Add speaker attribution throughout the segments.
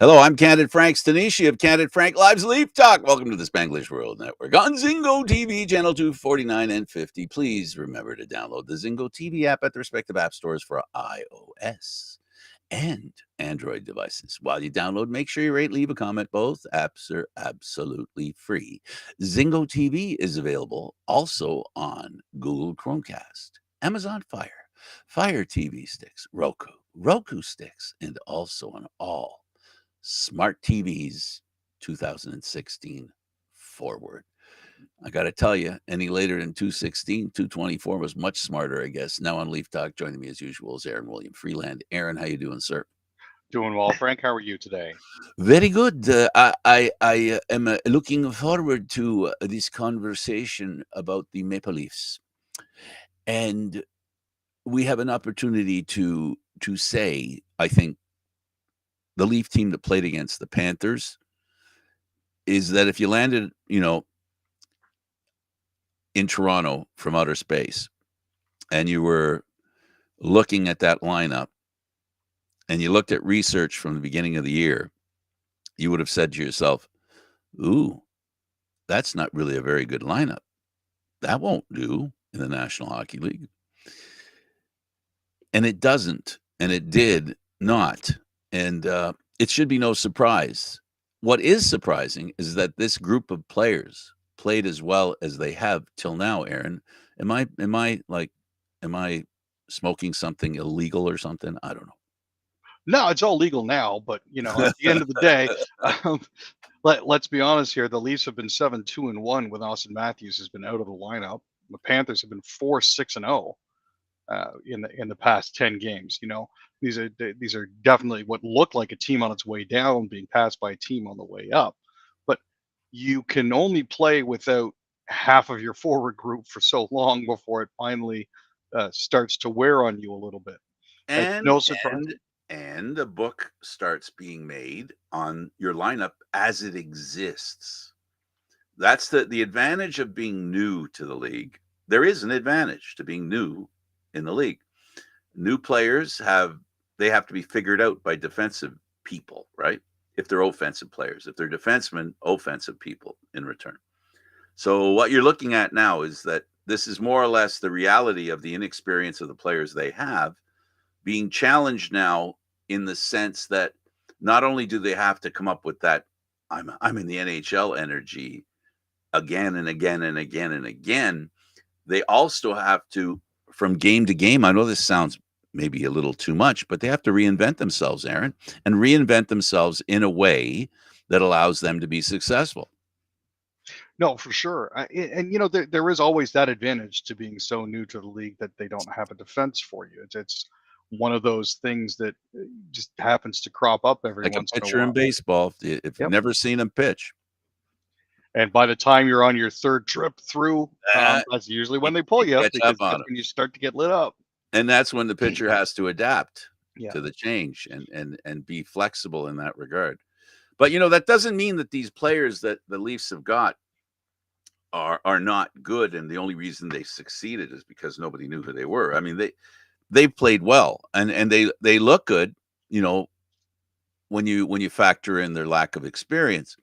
Speaker 1: Hello, I'm Candid Frank Stanisci of Candid Frank Live's Leaf Talk. Welcome to the Spanglish World Network on Zingo TV, channel 249 and 50. Please remember to download the Zingo TV app at the respective app stores for iOS and Android devices. While you download, make sure you rate, leave a comment. Both apps are absolutely free. Zingo TV is available also on Google Chromecast, Amazon Fire, Fire TV sticks, Roku sticks, and also on all smart TVs 2016 forward. I got to tell you, any later than 216, 224 was much smarter, I guess. Now on Leaf Talk, joining me as usual is Aaron William Freeland. Aaron, how you doing, sir?
Speaker 2: Doing well, Frank. How are you today?
Speaker 1: Very good. I am looking forward to this conversation about the Maple Leafs, and we have an opportunity to say, I think, the Leaf team that played against the Panthers is that if you landed, in Toronto from outer space and you were looking at that lineup and you looked at research from the beginning of the year, you would have said to yourself, ooh, that's not really a very good lineup. That won't do in the National Hockey League. And it doesn't. And it did not. And it should be no surprise. What is surprising is that this group of players played as well as they have till now, Aaron. Am I smoking something illegal or something? I don't know.
Speaker 2: No, it's all legal now, but at the end of the day, um, let's be honest here. The Leafs have been 7-2-1 when Austin Matthews has been out of the lineup. The Panthers have been 4-6-0 in the past 10 games. These are definitely what looked like a team on its way down being passed by a team on the way up. But you can only play without half of your forward group for so long before it finally starts to wear on you a little bit. It's
Speaker 1: And
Speaker 2: no surprise.
Speaker 1: and and a book starts being made on your lineup as it exists. That's the advantage of being new to the league. There is an advantage to being new in the league. New players have to be figured out by defensive people, right? If they're offensive players, if they're defensemen, offensive people in return. So what you're looking at now is that this is more or less the reality of the inexperience of the players they have being challenged now in the sense that not only do they have to come up with that I'm in the NHL energy again and again and again and again, they also have to, from game to game, I know this sounds maybe a little too much, but they have to reinvent themselves, Aaron, and reinvent themselves in a way that allows them to be successful.
Speaker 2: No, for sure. And there is always that advantage to being so new to the league that they don't have a defense for you. It's one of those things that just happens to crop up every
Speaker 1: Like a
Speaker 2: once in a
Speaker 1: pitcher in
Speaker 2: while.
Speaker 1: baseball, if you've
Speaker 2: Yep.
Speaker 1: never seen him pitch,
Speaker 2: And by the time you're on your third trip through,
Speaker 1: uh,
Speaker 2: that's usually
Speaker 1: you,
Speaker 2: when they pull
Speaker 1: you
Speaker 2: you,
Speaker 1: catch up
Speaker 2: because
Speaker 1: on
Speaker 2: that's
Speaker 1: him.
Speaker 2: when you start to get lit up.
Speaker 1: And that's when the pitcher has to adapt
Speaker 2: Yeah.
Speaker 1: to the change and be flexible in that regard. But that doesn't mean that these players that the Leafs have got are not good, and the only reason they succeeded is because nobody knew who they were. I mean, they've played well, and they look good, you know, when you factor in their lack of experience.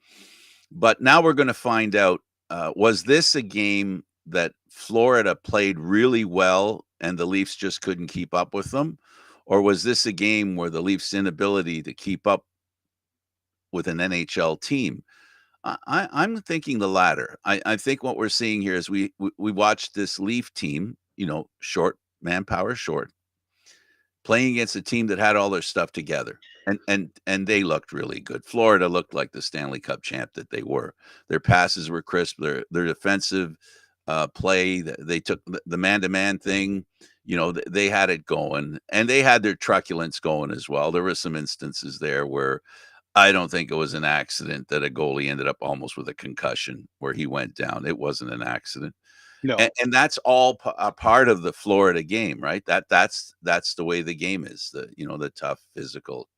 Speaker 1: But now we're going to find out, was this a game that Florida played really well and the Leafs just couldn't keep up with them? Or was this a game where the Leafs' inability to keep up with an NHL team? I'm thinking the latter. I think what we're seeing here is we watched this Leaf team, short manpower, short, playing against a team that had all their stuff together. And they looked really good. Florida looked like the Stanley Cup champ that they were. Their passes were crisp. Their defensive play, they took the man-to-man thing. They had it going, and they had their truculence going as well. There were some instances there where I don't think it was an accident that a goalie ended up almost with a concussion where he went down. It wasn't an accident. And,
Speaker 2: No.
Speaker 1: and that's all a part of the Florida game, right? That's the way the game is. The tough physical,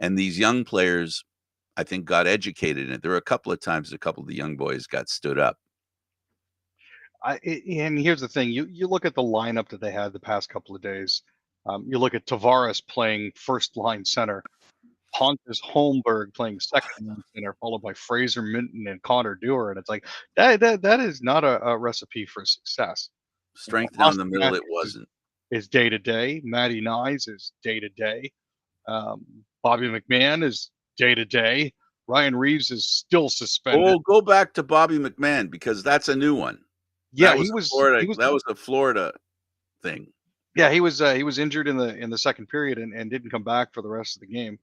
Speaker 1: and these young players, I think, got educated in it. There were a couple of times a couple of the young boys got stood up.
Speaker 2: And here's the thing: you look at the lineup that they had the past couple of days. You look at Tavares playing first line center, Pontus Holmberg playing second line center, followed by Fraser Minton and Connor Dewar, and it's like that is not a recipe for success. You know,
Speaker 1: Strength down the
Speaker 2: Austin
Speaker 1: middle, it
Speaker 2: Matthews
Speaker 1: wasn't.
Speaker 2: is day to day. Matty Nyes is day to day. Bobby McMahon is day to day. Ryan Reeves is still suspended.
Speaker 1: Oh, go back to Bobby McMahon because that's a new one.
Speaker 2: Yeah, he was
Speaker 1: That was a Florida thing.
Speaker 2: yeah, he was injured in the second period and didn't come back for the rest of the game.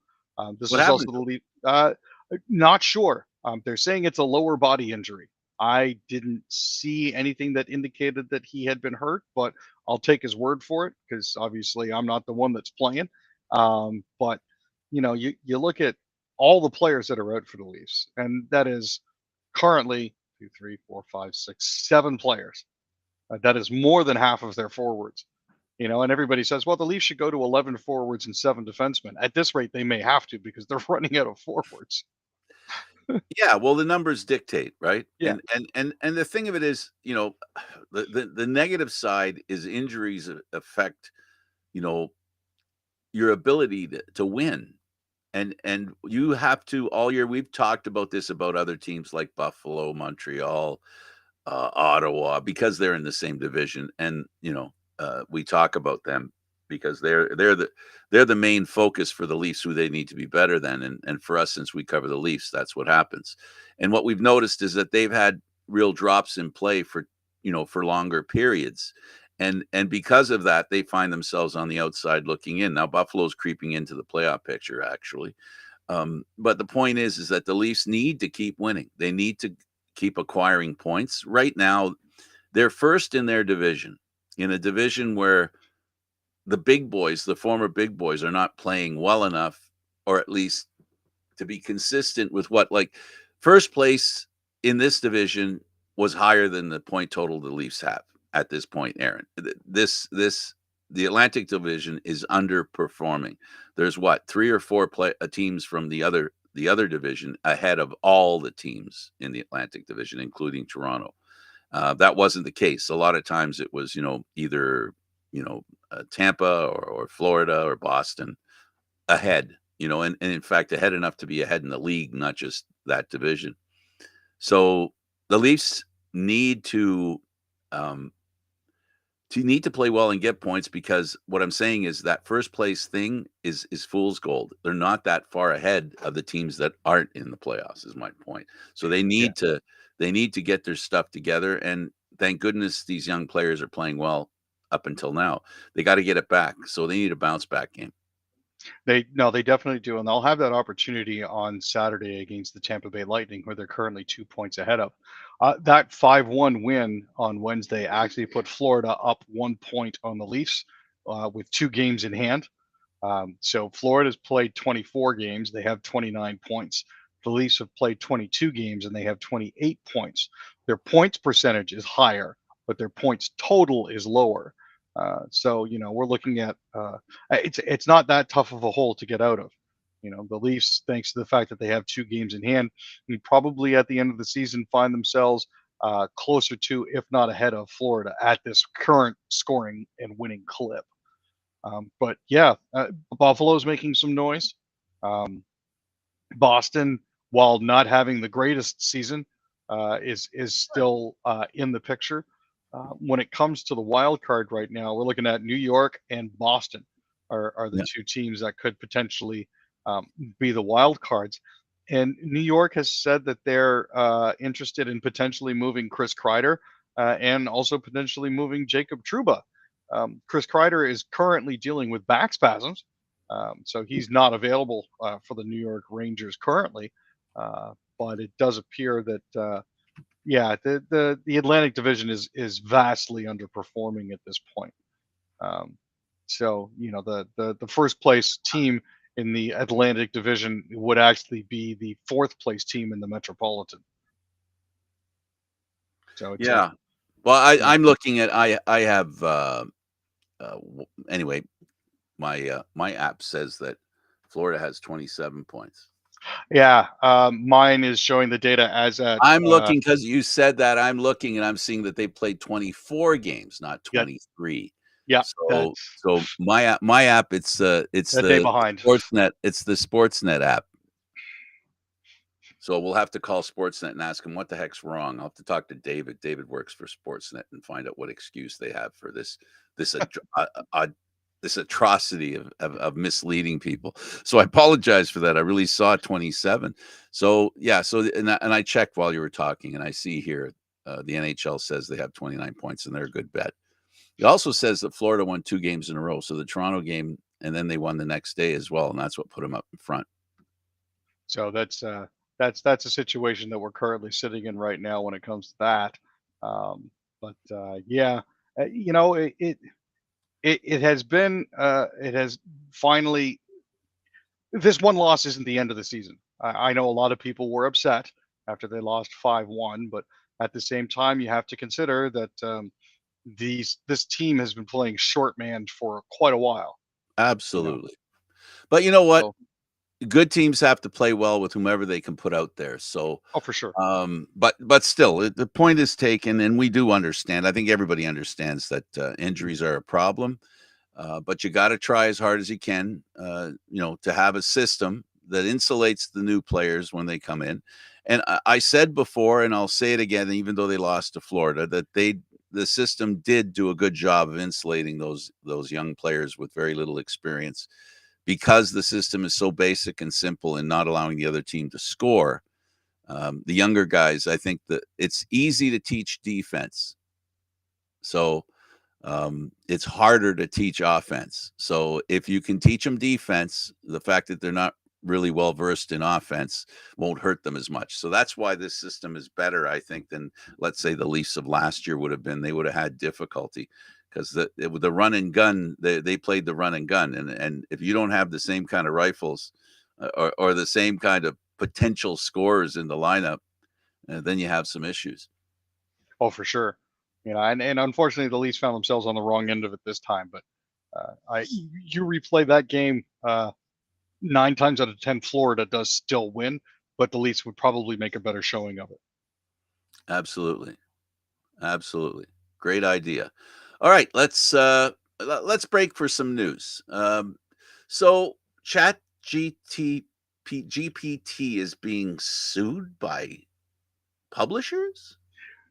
Speaker 2: This
Speaker 1: What
Speaker 2: is also
Speaker 1: happened
Speaker 2: the
Speaker 1: to him?
Speaker 2: lead. Not sure. They're saying it's a lower body injury. I didn't see anything that indicated that he had been hurt, but I'll take his word for it because obviously I'm not the one that's playing. But you look at all the players that are out for the Leafs, and that is currently 2, 3, 4, 5, 6, 7 players. That is more than half of their forwards. And everybody says, well, the Leafs should go to 11 forwards and 7 defensemen. At this rate, they may have to because they're running out of forwards.
Speaker 1: Yeah, well, the numbers dictate, right?
Speaker 2: Yeah.
Speaker 1: And the thing of it is, the negative side is injuries affect, your ability to win. And you have to all year. We've talked about this about other teams like Buffalo, Montreal, Ottawa, because they're in the same division, and we talk about them because they're the main focus for the Leafs, who they need to be better than, and for us, since we cover the Leafs, that's what happens. And what we've noticed is that they've had real drops in play for longer periods, and because of that, they find themselves on the outside looking in. Now Buffalo's creeping into the playoff picture, actually. But the point is that the Leafs need to keep winning. They need to keep acquiring points. Right now, they're first in their division, in a division where the big boys, the former big boys, are not playing well enough, or at least to be consistent with first place in this division was higher than the point total the Leafs have at this point, Aaron. The Atlantic Division is underperforming. There's 3 or 4 teams from the other division ahead of all the teams in the Atlantic Division, including Toronto. That wasn't the case. A lot of times it was, either Tampa or Florida or Boston ahead, and in fact ahead enough to be ahead in the league, not just that division. So the Leafs need to play well and get points, because what I'm saying is that first place thing is fool's gold. They're not that far ahead of the teams that aren't in the playoffs, is my point. So they
Speaker 2: Yeah.
Speaker 1: need to get their stuff together, and thank goodness these young players are playing well up until now. They got to get it back. So they need a bounce back game.
Speaker 2: They definitely do, and they'll have that opportunity on Saturday against the Tampa Bay Lightning, where they're currently 2 points ahead of. That 5-1 win on Wednesday actually put Florida up 1 point on the Leafs with 2 games in hand. So Florida's played 24 games; they have 29 points. The Leafs have played 22 games and they have 28 points. Their points percentage is higher, but their points total is lower. So we're looking at it's not that tough of a hole to get out of. The Leafs, thanks to the fact that they have 2 games in hand, will probably at the end of the season find themselves closer to, if not ahead of, Florida at this current scoring and winning clip. But yeah, Buffalo's making some noise. Boston, while not having the greatest season, is still in the picture. When it comes to the wild card right now, we're looking at New York and Boston are the 2 teams that could potentially be the wild cards. And New York has said that they're interested in potentially moving Chris Kreider and also potentially moving Jacob Trouba. Chris Kreider is currently dealing with back spasms, so he's not available for the New York Rangers currently. But it does appear that the Atlantic Division is vastly underperforming at this point. So the first place team in the Atlantic Division would actually be the 4th place team in the Metropolitan. So it's
Speaker 1: Yeah. Well, I'm looking at I have anyway. My app says that Florida has 27 points.
Speaker 2: mine is showing the data as at.
Speaker 1: I'm looking because you said that. I'm looking and I'm seeing that they played 24 games, not 23.
Speaker 2: Yeah,
Speaker 1: So
Speaker 2: that's
Speaker 1: so my app, it's
Speaker 2: a day
Speaker 1: the
Speaker 2: behind.
Speaker 1: Sportsnet app. So we'll have to call Sportsnet and ask them what the heck's wrong. I'll have to talk to David. David works for Sportsnet and find out what excuse they have for this this atrocity of misleading people. So I apologize for that. I really saw 27. So yeah. So and I checked while you were talking, and I see here the NHL says they have 29 points and they're a good bet. It also says that Florida won 2 games in a row. So the Toronto game, and then they won the next day as well, and that's what put them up in front.
Speaker 2: So that's a situation that we're currently sitting in right now when it comes to that. But yeah, it has been it has finally, this one loss isn't the end of the season. I know a lot of people were upset after they lost 5-1, but at the same time, you have to consider that this team has been playing short man for quite a while. You know,
Speaker 1: Absolutely. But you know what?
Speaker 2: so
Speaker 1: Good teams have to play well with whomever they can put out there. So,
Speaker 2: oh, for sure.
Speaker 1: but still, the point is taken, and we do understand. I think everybody understands that injuries are a problem, but you got to try as hard as you can, to have a system that insulates the new players when they come in. And I said before, and I'll say it again, even though they lost to Florida, that the system did do a good job of insulating those young players with very little experience because the system is so basic and simple and not allowing the other team to score. The younger guys, I think that it's easy to teach defense. So it's harder to teach offense. So if you can teach them defense, the fact that they're not really well versed in offense won't hurt them as much. So that's why this system is better, I think, than let's say the Leafs of last year would have been. They would have had difficulty because the run and gun, they played the run and gun, and if you don't have the same kind of rifles or the same kind of potential scorers in the lineup, then you have some issues.
Speaker 2: Oh, for sure. And unfortunately, the Leafs found themselves on the wrong end of it this time. But I you replay that game, 9 times out of 10, Florida does still win, but the Leafs would probably make a better showing of it.
Speaker 1: Absolutely. Absolutely. Great idea. All right, let's break for some news. So Chat GPT is being sued by publishers?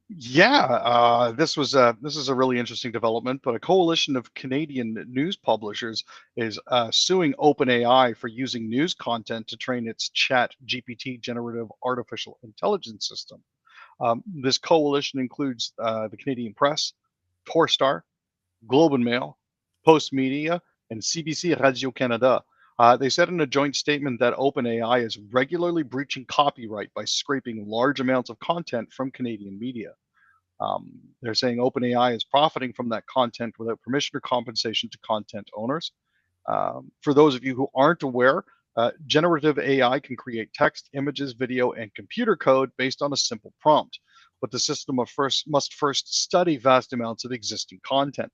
Speaker 2: Yeah, this is a really interesting development. But a coalition of Canadian news publishers is suing OpenAI for using news content to train its Chat GPT generative artificial intelligence system. This coalition includes the Canadian Press, Torstar, Globe and Mail, Post Media, and CBC Radio Canada. They said in a joint statement that OpenAI is regularly breaching copyright by scraping large amounts of content from Canadian media. They're saying OpenAI is profiting from that content without permission or compensation to content owners. For those of you who aren't aware, generative AI can create text, images, video, and computer code based on a simple prompt. But the system must first study vast amounts of existing content.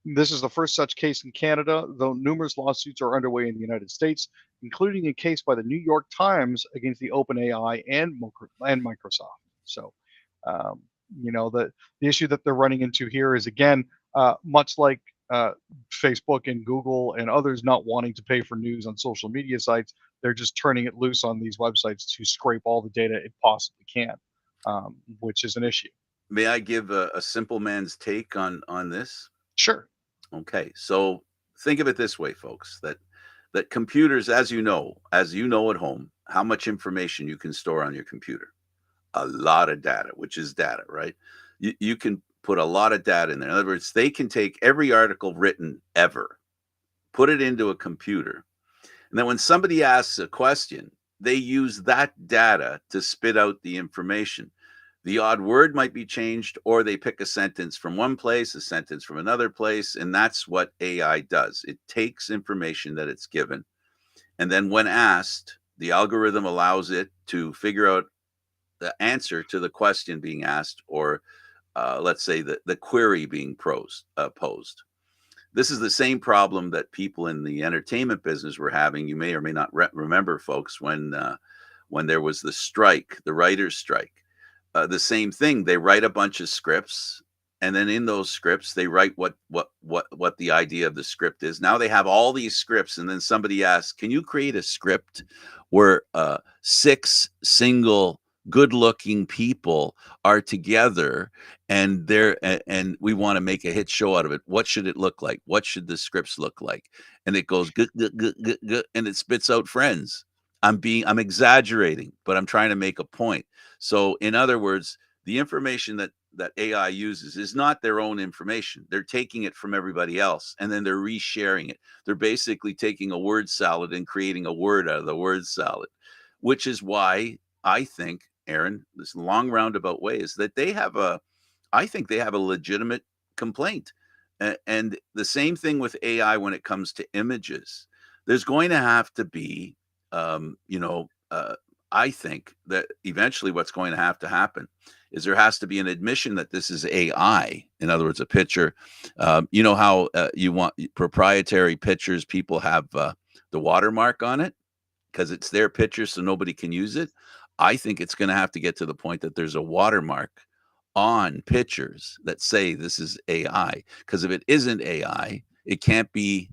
Speaker 2: This is the first such case in Canada, though numerous lawsuits are underway in the United States, including a case by the New York Times against the OpenAI and Microsoft. So, um, the issue that they're running into here is, again, much like Facebook and Google and others not wanting to pay for news on social media sites, they're just turning it loose on these websites to scrape all the data it possibly can, which is an issue.
Speaker 1: May I give a simple man's take on this?
Speaker 2: Sure.
Speaker 1: Okay, so think of it this way, folks, that computers, as you know at home, how much information you can store on your computer? A lot of data, which is data, right? You can put a lot of data in there. In other words, they can take every article written ever, put it into a computer, and then when somebody asks a question, they use that data to spit out the information. The odd word might be changed, or they pick a sentence from one place, a sentence from another place, and that's what AI does. It takes information that it's given, and then when asked, the algorithm allows it to figure out the answer to the question being asked, or let's say the query being posed. This is the same problem that people in the entertainment business were having. You may or may not remember, folks, when there was the strike, the writers' strike. The same thing. They write a bunch of scripts, and then in those scripts they write what the idea of the script is. Now they have all these scripts, and then somebody asks, can you create a script where 6 single good looking people are together, and and we want to make a hit show out of it? What should it look like? What should the scripts look like? And it goes good, good, good, good, good, and it spits out Friends. I'm exaggerating, but I'm trying to make a point. So in other words, the information that AI uses is not their own information. They're taking it from everybody else, and then they're resharing it. They're basically taking a word salad and creating a word out of the word salad, which is why I think, Aaron, this long roundabout way, is that I think they have a legitimate complaint. And the same thing with AI when it comes to images. There's going to have to be, I think that eventually what's going to have to happen is there has to be an admission that this is AI. In other words, a picture. You know how you want proprietary pictures, people have the watermark on it because it's their picture, so nobody can use it. I think it's going to have to get to the point that there's a watermark on pictures that say this is AI. Because if it isn't AI, it can't be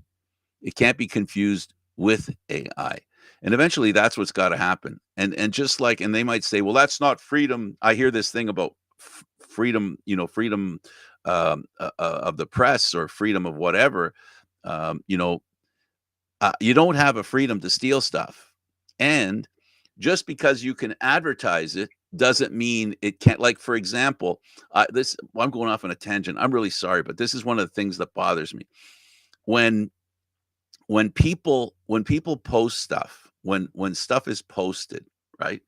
Speaker 1: confused with AI. And eventually that's what's got to happen. And just like, and they might say, well, that's not freedom. I hear this thing about freedom, freedom of the press or freedom of whatever. You don't have a freedom to steal stuff. And just because you can advertise it doesn't mean it can't. Like, for example, I'm going off on a tangent. I'm really sorry, but this is one of the things that bothers me. When people post stuff, when stuff is posted, right?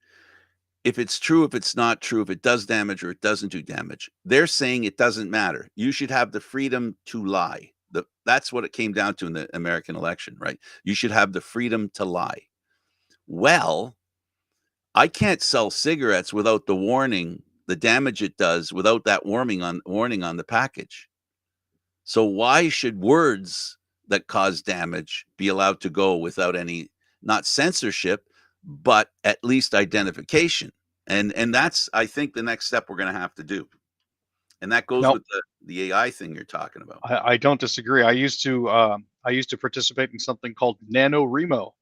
Speaker 1: If it's true, if it's not true, if it does damage or it doesn't do damage, they're saying it doesn't matter. You should have the freedom to lie. That's what it came down to in the American election, right? You should have the freedom to lie. Well, I can't sell cigarettes without the warning, the damage it does, without that warning on the package. So why should words that cause damage be allowed to go without any, not censorship, but at least identification? And that's, I think, the next step we're going to have to do. And that goes
Speaker 2: Nope.
Speaker 1: with the AI thing you're talking about.
Speaker 2: I don't disagree. I used to participate in something called NaNoWriMo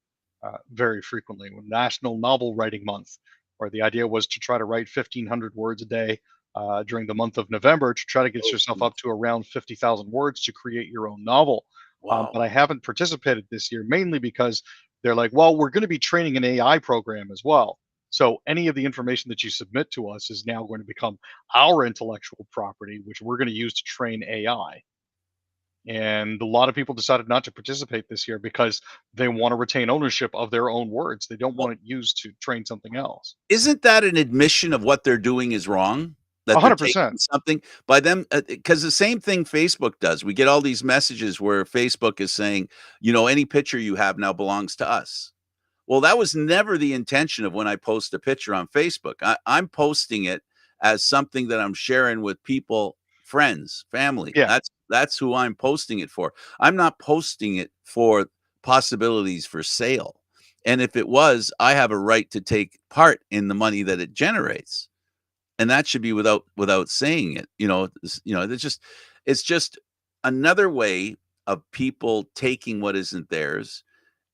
Speaker 2: very frequently, with National Novel Writing Month, where the idea was to try to write 1,500 words a day during the month of November to try to get yourself up to around 50,000 words to create your own novel.
Speaker 1: Wow.
Speaker 2: But I haven't participated this year, mainly because they're like, well, we're going to be training an AI program as well. So any of the information that you submit to us is now going to become our intellectual property, which we're going to use to train AI. And a lot of people decided not to participate this year because they want to retain ownership of their own words. They don't
Speaker 1: Well,
Speaker 2: want it used to train something else.
Speaker 1: isn't that an admission of what they're doing is wrong? That they're taking
Speaker 2: 100%.
Speaker 1: something by them, because the same thing Facebook does. We get all these messages where Facebook is saying, any picture you have now belongs to us. Well, that was never the intention of when I post a picture on Facebook. I'm posting it as something that I'm sharing with people, friends, family.
Speaker 2: Yeah.
Speaker 1: That's who I'm posting it for. I'm not posting it for possibilities for sale. And if it was, I have a right to take part in the money that it generates. And that should be without saying it. It's just another way of people taking what isn't theirs.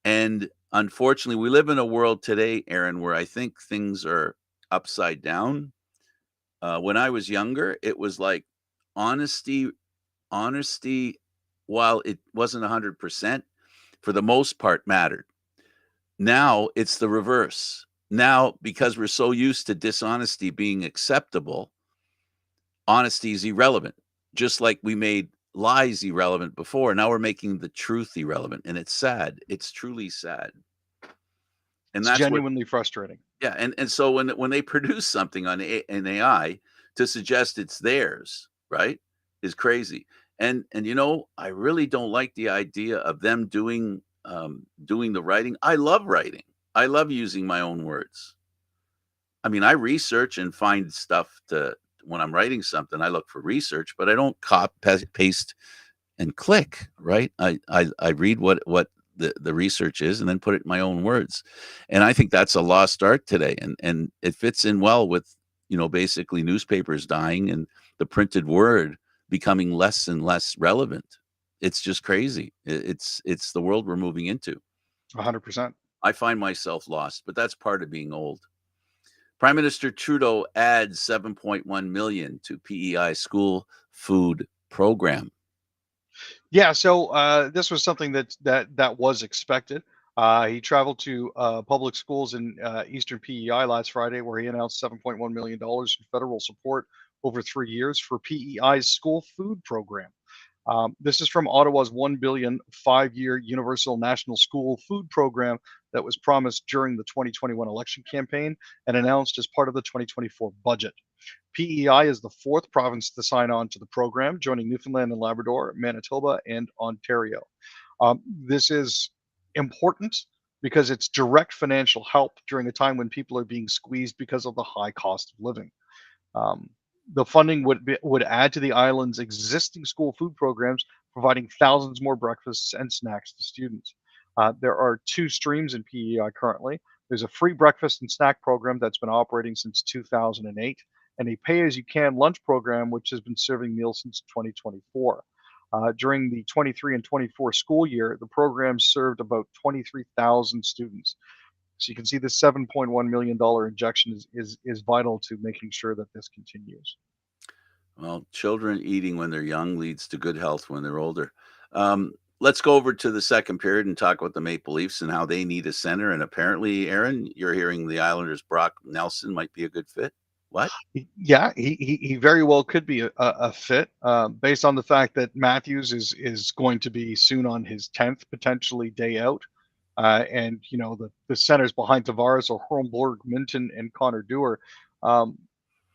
Speaker 1: And unfortunately, we live in a world today, Aaron, where I think things are upside down. When I was younger, it was like honesty, while it wasn't 100%, for the most part mattered. Now it's the reverse. Now, because we're so used to dishonesty being acceptable, honesty is irrelevant. Just like we made lies irrelevant before, now we're making the truth irrelevant, and it's sad. It's truly sad. And
Speaker 2: It's
Speaker 1: that's what,
Speaker 2: genuinely frustrating.
Speaker 1: yeah. And so when they produce something on an AI to suggest it's theirs, right, is crazy. And I really don't like the idea of them doing the writing. I love writing. I love using my own words. I mean, I research and find stuff to when I'm writing something. I look for research, but I don't copy, paste, and click. Right? I read what the research is and then put it in my own words. And I think that's a lost art today. And it fits in well with basically newspapers dying and the printed word becoming less and less relevant. It's just crazy. It's the world we're moving into.
Speaker 2: 100%.
Speaker 1: I find myself lost, but that's part of being old. Prime Minister Trudeau adds 7.1 million to PEI school food program.
Speaker 2: Yeah, so this was something that was expected. He traveled to public schools in Eastern PEI last Friday, where he announced $7.1 million in federal support over 3 years for PEI's school food program. This is from Ottawa's $1 billion 5-year Universal National School Food Program that was promised during the 2021 election campaign and announced as part of the 2024 budget. PEI is the fourth province to sign on to the program, joining Newfoundland and Labrador, Manitoba, and Ontario. This is important because it's direct financial help during a time when people are being squeezed because of the high cost of living. Um, the funding would add to the island's existing school food programs, providing thousands more breakfasts and snacks to students. There are two streams in PEI currently. There's a free breakfast and snack program that's been operating since 2008, and a pay-as-you-can lunch program which has been serving meals since 2024. During the 23 and 24 school year, the program served about 23,000 students. So you can see the $7.1 million injection is vital to making sure that this continues.
Speaker 1: Well, children eating when they're young leads to good health when they're older. Let's go over to the second period and talk about the Maple Leafs and how they need a center. And apparently, Aaron, you're hearing the Islanders' Brock Nelson might be a good fit. What?
Speaker 2: Yeah, he very well could be a fit based on the fact that Matthews is going to be soon on his 10th potentially day out. And you know the centers behind Tavares are Hornborg, Minton, and Connor Dewar. Um,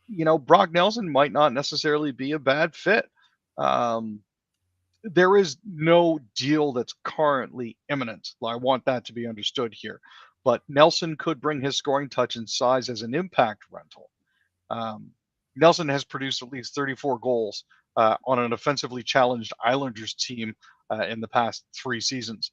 Speaker 2: you know, Brock Nelson might not necessarily be a bad fit. Um, there is no deal that's currently imminent. I want that to be understood here. But Nelson could bring his scoring touch and size as an impact rental. Um, Nelson has produced at least 34 goals on an offensively challenged Islanders team in the past 3 seasons.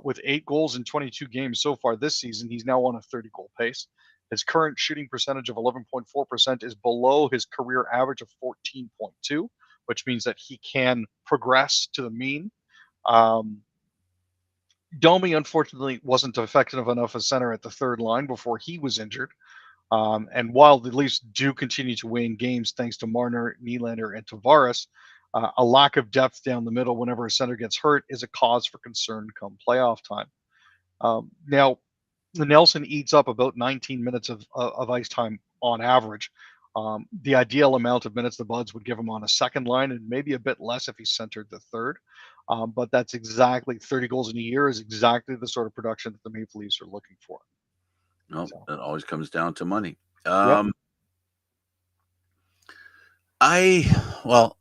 Speaker 2: With 8 goals in 22 games so far this season, he's now on a 30-goal pace. His current shooting percentage of 11.4% is below his career average of 14.2, which means that he can progress to the mean. Um, Domi, unfortunately, wasn't effective enough as center at the third line before he was injured. And while the Leafs do continue to win games thanks to Marner, Nylander, and Tavares, a lack of depth down the middle whenever a center gets hurt is a cause for concern come playoff time. Now, Nelson eats up about 19 minutes of ice time on average. The ideal amount of minutes the Buds would give him on a second line, and maybe a bit less if he centered the third. But that's exactly 30 goals in a year is exactly the sort of production that the Maple Leafs are looking for.
Speaker 1: No,
Speaker 2: So,
Speaker 1: it always comes down to money.
Speaker 2: yep.
Speaker 1: Well,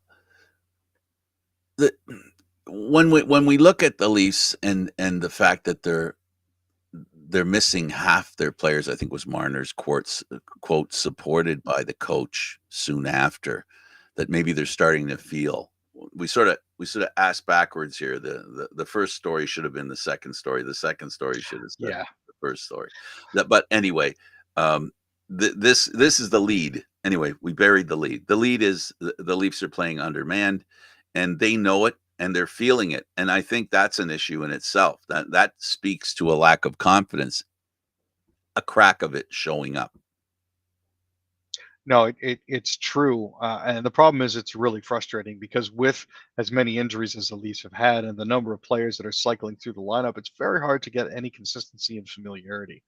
Speaker 1: the, when we look at the Leafs and the fact that they're missing half their players, I think was Marner's quote, supported by the coach soon after, that maybe they're starting to feel. We sort of asked backwards here. The first story should have been the second story. The second story should have said
Speaker 2: Yeah.
Speaker 1: the first story. But anyway, this is the lead. Anyway, we buried the lead. The lead is the Leafs are playing undermanned, and they know it and they're feeling it. And I think that's an issue in itself. That speaks to a lack of confidence, a crack of it showing up.
Speaker 2: No, it's true. And the problem is it's really frustrating because with as many injuries as the Leafs have had and the number of players that are cycling through the lineup, it's very hard to get any consistency and familiarity.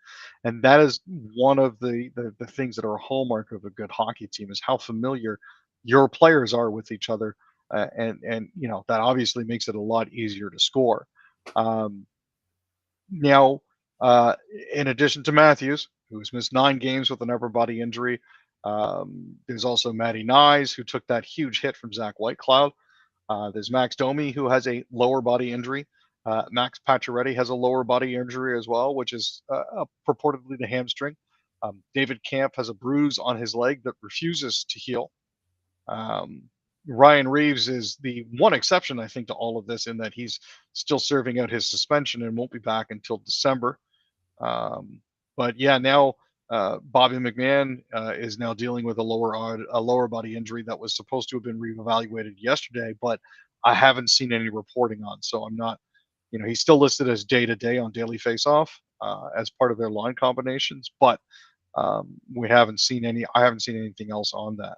Speaker 2: And that is one of the things that are a hallmark of a good hockey team is how familiar your players are with each other. And you know, that obviously makes it a lot easier to score. Um, Now, uh, in addition to Matthews, who's missed 9 games with an upper body injury, there's also Matty Nyes, who took that huge hit from Zach Whitecloud. There's Max Domi, who has a lower body injury. Max Pacioretty has a lower body injury as well, which is purportedly the hamstring. David Camp has a bruise on his leg that refuses to heal. Um, Ryan Reeves is the one exception, I think, to all of this in that he's still serving out his suspension and won't be back until December. But yeah, now Bobby McMahon is now dealing with a lower body injury that was supposed to have been reevaluated yesterday, but I haven't seen any reporting on. So I'm not, he's still listed as day to day on Daily Faceoff as part of their line combinations, but we haven't seen any. I haven't seen anything else on that.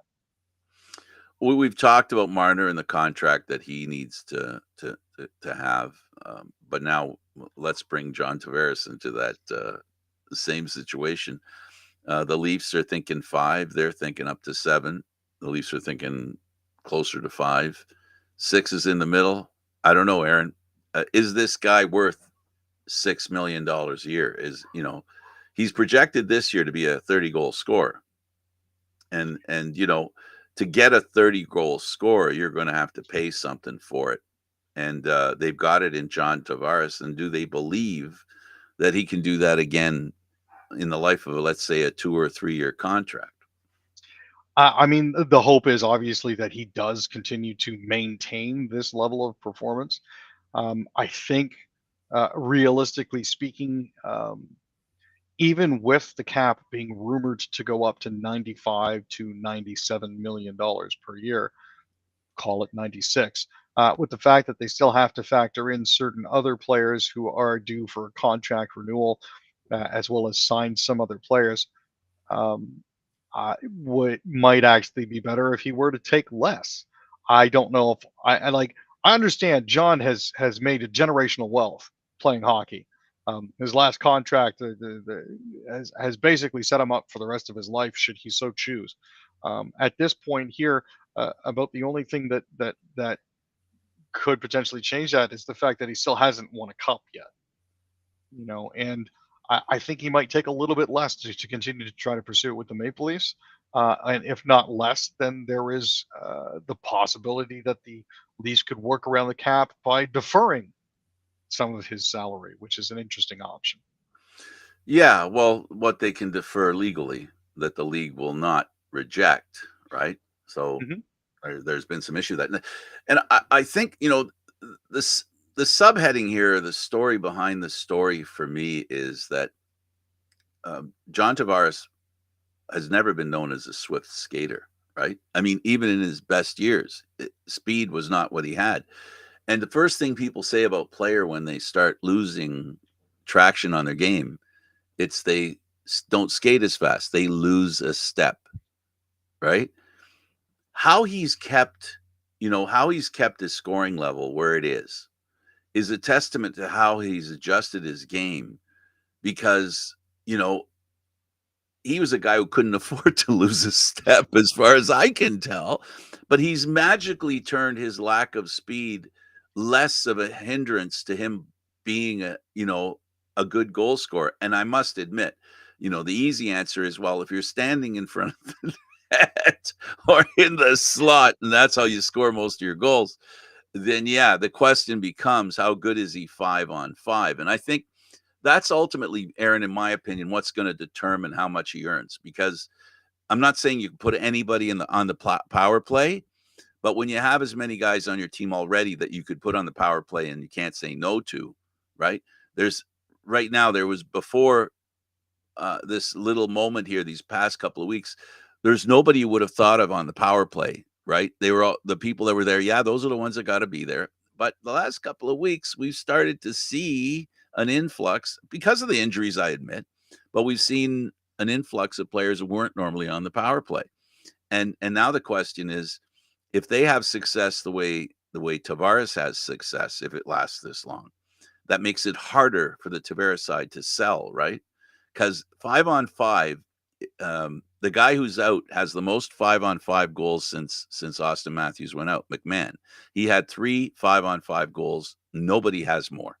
Speaker 1: We've talked about Marner and the contract that he needs to have, but now let's bring John Tavares into that same situation. The Leafs are thinking 5. They're thinking up to 7. The Leafs are thinking closer to 5. 6 is in the middle. I don't know, Aaron. Is this guy worth $6 million a year? He's projected this year to be a 30-goal scorer. And to get a 30-goal scorer, you're going to have to pay something for it. And they've got it in John Tavares. And do they believe that he can do that again in the life of, let's say, a 2 or 3 year contract?
Speaker 2: I mean, the hope is obviously that he does continue to maintain this level of performance. I think, realistically speaking, even with the cap being rumored to go up to $95 to $97 million per year, call it 96, with the fact that they still have to factor in certain other players who are due for contract renewal, as well as sign some other players. Might actually be better if he were to take less. I don't know if I understand John has made a generational wealth playing hockey. His last contract has basically set him up for the rest of his life, should he so choose. At this point here, about the only thing that could potentially change that is the fact that he still hasn't won a cup yet. And I think he might take a little bit less to continue to try to pursue it with the Maple Leafs. And if not less, then there is the possibility that the Leafs could work around the cap by deferring some of his salary, which is an interesting option.
Speaker 1: Yeah, well, what they can defer legally that the league will not reject, right? So
Speaker 2: Mhm.
Speaker 1: there's been some issue that, and I think this the subheading here, the story behind the story for me is that John Tavares has never been known as a swift skater, right? I mean, even in his best years, speed was not what he had. And the first thing people say about player when they start losing traction on their game, it's they don't skate as fast. They lose a step, right? How he's kept, how he's kept his scoring level where it is a testament to how he's adjusted his game because, he was a guy who couldn't afford to lose a step as far as I can tell, but he's magically turned his lack of speed less of a hindrance to him being a good goal scorer. And I must admit, the easy answer is, well, if you're standing in front of the net or in the slot and that's how you score most of your goals, then yeah, the question becomes how good is he 5-on-5? And I think that's ultimately, Aaron, in my opinion, what's going to determine how much he earns. Because I'm not saying you can put anybody on the power play, but when you have as many guys on your team already that you could put on the power play and you can't say no to, right? Right now there was before this little moment here, these past couple of weeks, there's nobody you would have thought of on the power play, right? They were all the people that were there. Yeah, those are the ones that got to be there. But the last couple of weeks, we've started to see an influx because of the injuries, I admit, but we've seen an influx of players who weren't normally on the power play. And now the question is, if they have success the way Tavares has success, if it lasts this long, that makes it harder for the Tavares side to sell, right? Because 5-on-5, the guy who's out has the most 5-on-5 goals since Austin Matthews went out. McMahon, he had 3 5-on-5 goals. Nobody has more,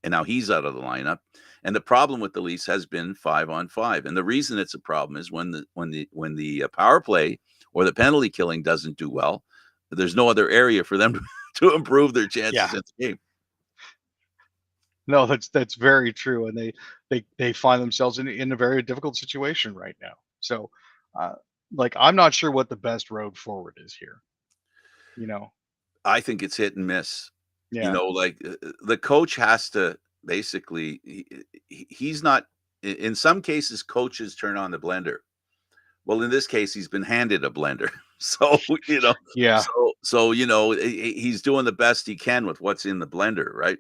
Speaker 1: and now he's out of the lineup. And the problem with the Leafs has been 5-on-5, and the reason it's a problem is when the power play or the penalty killing doesn't do well, there's no other area for them to improve their chances
Speaker 2: Yeah.
Speaker 1: in the game.
Speaker 2: No, that's very true, and they find themselves in a very difficult situation right now. So, uh, I'm not sure what the best road forward is here. You know,
Speaker 1: I think it's hit and miss.
Speaker 2: yeah,
Speaker 1: The coach has to basically he's not in some cases, coaches turn on the blender. Well, in this case, he's been handed a blender. So,
Speaker 2: Yeah.
Speaker 1: he's doing the best he can with what's in the blender, right?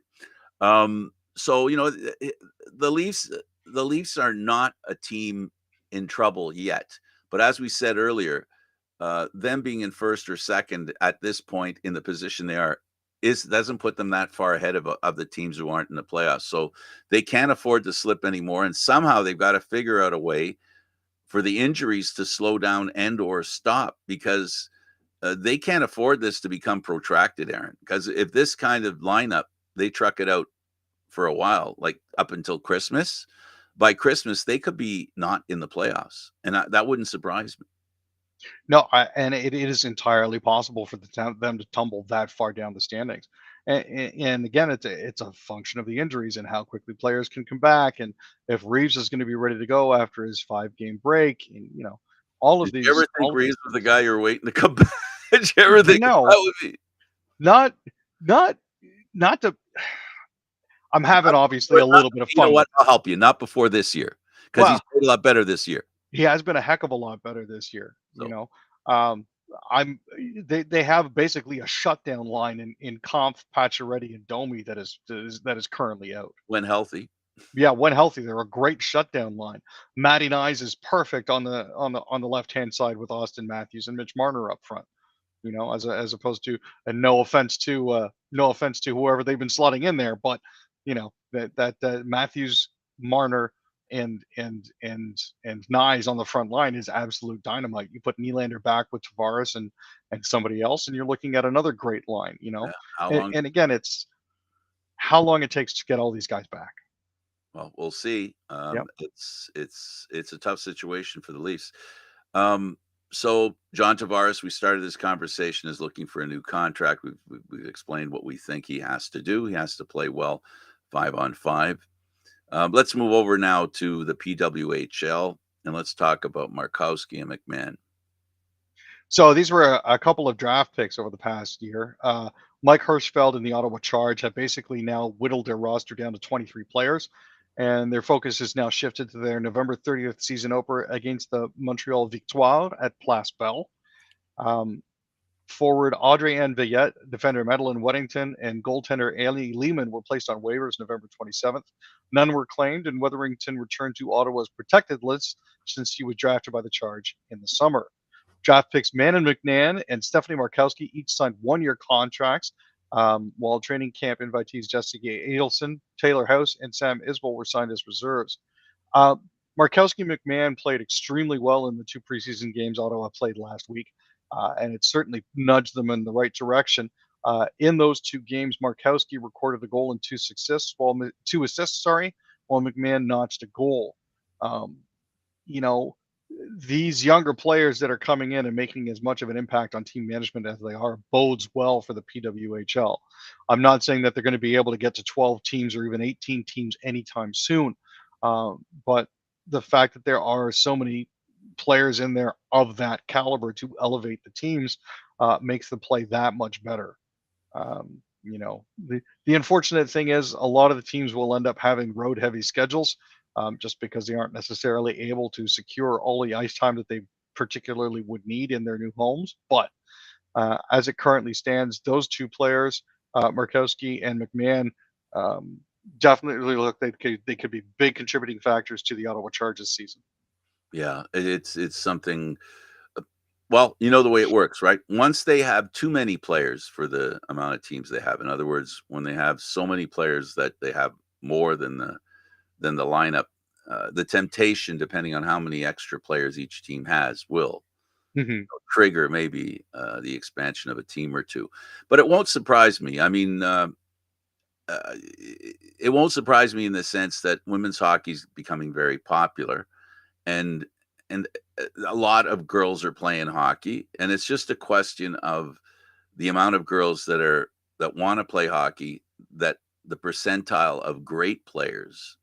Speaker 1: So, the Leafs the Leafs are not a team in trouble yet. But as we said earlier, them being in first or second at this point in the position they are is doesn't put them that far ahead of the teams who aren't in the playoffs. So they can't afford to slip anymore. And somehow they've got to figure out a way for the injuries to slow down and or stop, because they can't afford this to become protracted, Aaron. Because if this kind of lineup, they truck it out for a while, like up until Christmas, by Christmas, they could be not in the playoffs. And that wouldn't surprise me.
Speaker 2: No, and it is entirely possible for them to tumble that far down the standings. And again, it's a function of the injuries and how quickly players can come back, and if Reeves is going to be ready to go after his 5-game break, and all of
Speaker 1: Did you ever
Speaker 2: these,
Speaker 1: think
Speaker 2: all of
Speaker 1: Reeves
Speaker 2: these
Speaker 1: was the
Speaker 2: things.
Speaker 1: guy you were waiting to come back? Did you ever
Speaker 2: You
Speaker 1: think that
Speaker 2: know,
Speaker 1: would be?
Speaker 2: not not not to. I'm having obviously a
Speaker 1: Not,
Speaker 2: little bit of
Speaker 1: you know
Speaker 2: fun
Speaker 1: what?
Speaker 2: with
Speaker 1: I'll
Speaker 2: this.
Speaker 1: help you. Not before this year, because he's
Speaker 2: Well,
Speaker 1: played a lot better this year.
Speaker 2: he has been a heck of a lot better this year.
Speaker 1: So
Speaker 2: Um, I'm they have basically a shutdown line in Kampf, Pacioretty, and Domi that is currently out.
Speaker 1: when healthy,
Speaker 2: Yeah, when healthy, they're a great shutdown line. Matty Nyes is perfect on the left hand side with Austin Matthews and Mitch Marner up front. As opposed to, and no offense to whoever they've been slotting in there, but that Matthews, Marner, and Nyes on the front line is absolute dynamite. You put Nylander back with Tavares and somebody else, and you're looking at another great line.
Speaker 1: yeah. How
Speaker 2: And,
Speaker 1: long?
Speaker 2: and again, it's how long it takes to get all these guys back.
Speaker 1: Well, we'll see.
Speaker 2: Yep.
Speaker 1: It's a tough situation for the Leafs. Um, so John Tavares, we started this conversation, is looking for a new contract. We've explained what we think he has to do. He has to play well 5-on-5. Let's move over now to the PWHL, and let's talk about Markowski and McMahon.
Speaker 2: So these were a couple of draft picks over the past year. Mike Hirschfeld and the Ottawa Charge have basically now whittled their roster down to 23 players, and their focus is now shifted to their November 30th season opener against the Montreal Victoire at Place Belle. Um, Forward Audrey Ann Villette, defender Madeline Weddington, and goaltender Ailey Lehman were placed on waivers November 27th. None were claimed, and Wetherington returned to Ottawa's protected list since he was drafted by the Charge in the summer. Draft picks Manon McNann and Stephanie Markowski each signed 1-year contracts, while training camp invitees Jessica Adelson, Taylor House, and Sam Isbell were signed as reserves. Uh, Markowski McMahon played extremely well in the 2 preseason games Ottawa played last week, and it certainly nudged them in the right direction. In those 2 games, Markowski recorded a goal and 2 assists, while McMahon notched a goal. Um, you know, these younger players that are coming in and making as much of an impact on team management as they are bodes well for the PWHL. I'm not saying that they're going to be able to get to 12 teams or even 18 teams anytime soon, but the fact that there are so many players in there of that caliber to elevate the teams makes the play that much better. The unfortunate thing is a lot of the teams will end up having road heavy schedules, just because they aren't necessarily able to secure all the ice time that they particularly would need in their new homes. But as it currently stands, those 2 players, Markowski and McMahon, definitely look they could be big contributing factors to the Ottawa Chargers season.
Speaker 1: Yeah, it's something. Well, you know the way it works, right? Once they have too many players for the amount of teams they have, in other words, when they have so many players that they have more than the lineup, the temptation, depending on how many extra players each team has, will
Speaker 2: Mm-hmm.
Speaker 1: trigger maybe the expansion of a team or two. But it won't surprise me. I mean, it won't surprise me in the sense that women's hockey is becoming very popular, and and a lot of girls are playing hockey, and it's just a question of the amount of girls that want to play hockey, that the percentile of great players,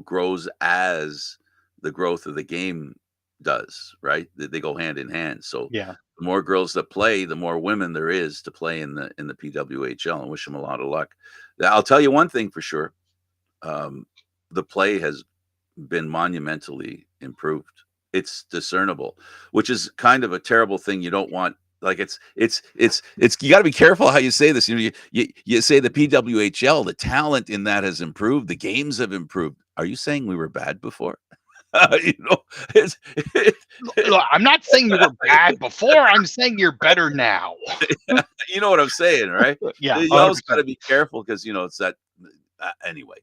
Speaker 1: grows as the growth of the game does, right? They go hand in hand. So
Speaker 2: Yeah.
Speaker 1: the more girls that play, the more women there is to play in the PWHL, and wish them a lot of luck. I'll tell you one thing for sure. The play has been monumentally improved. It's discernible, which is kind of a terrible thing. You don't want, like, it's you got to be careful how you say this. You say the PWHL, the talent in that has improved, the games have improved. Are you saying we were bad before? you know, it's,
Speaker 2: Look, I'm not saying you were bad before. I'm saying you're better now.
Speaker 1: you know what I'm saying, right?
Speaker 2: Yeah,
Speaker 1: You always got to
Speaker 2: 100%.
Speaker 1: be careful because it's that. Anyway,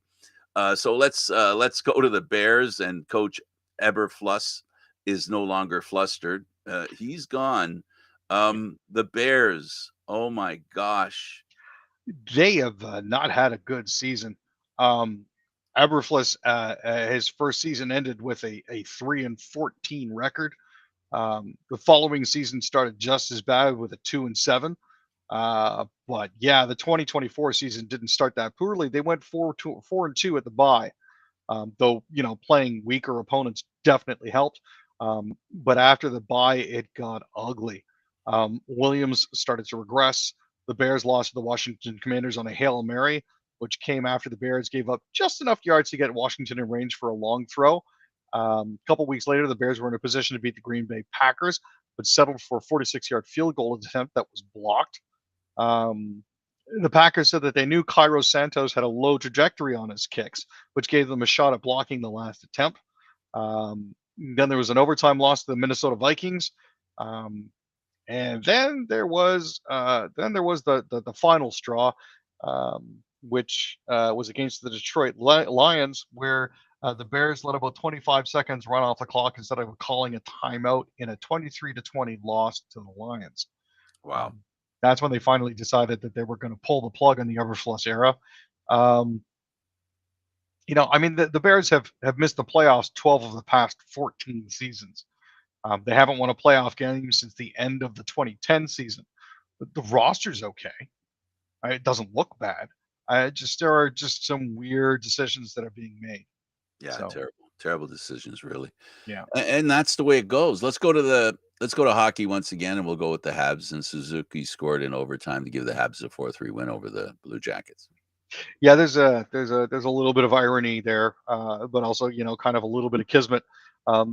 Speaker 1: so let's go to the Bears, and Coach Eberfluss is no longer flustered. He's gone. The Bears. Oh my gosh.
Speaker 2: They have not had a good season. Um, Eberflus, his first season ended with a 3-14 record. The following season started just as bad with a 2-7. But yeah, the 2024 season didn't start that poorly. They went 4-2 at the bye. Though playing weaker opponents definitely helped. But after the bye, it got ugly. Williams started to regress. The Bears lost to the Washington Commanders on a Hail Mary, which came after the Bears gave up just enough yards to get Washington in range for a long throw. A couple weeks later, the Bears were in a position to beat the Green Bay Packers, but settled for a 46-yard field goal attempt that was blocked. Um, the Packers said that they knew Cairo Santos had a low trajectory on his kicks, which gave them a shot at blocking the last attempt. Then there was an overtime loss to the Minnesota Vikings. And then there was the final straw, which was against the Detroit Lions, where the Bears let about 25 seconds run off the clock instead of calling a timeout in a 23-20 loss to the Lions.
Speaker 1: Wow.
Speaker 2: That's when they finally decided that they were going to pull the plug on the Eberflus era. Um, I mean, the Bears have missed the playoffs 12 of the past 14 seasons. They haven't won a playoff game since the end of the 2010 season. But the roster's okay. It doesn't look bad. There are just some weird decisions that are being made.
Speaker 1: Yeah,
Speaker 2: So
Speaker 1: terrible decisions, really.
Speaker 2: yeah,
Speaker 1: And that's the way it goes. Let's go to hockey once again, and we'll go with the Habs. And Suzuki scored in overtime to give the Habs a 4-3 win over the Blue Jackets.
Speaker 2: yeah. There's a little bit of irony there, but also kind of a little bit of kismet.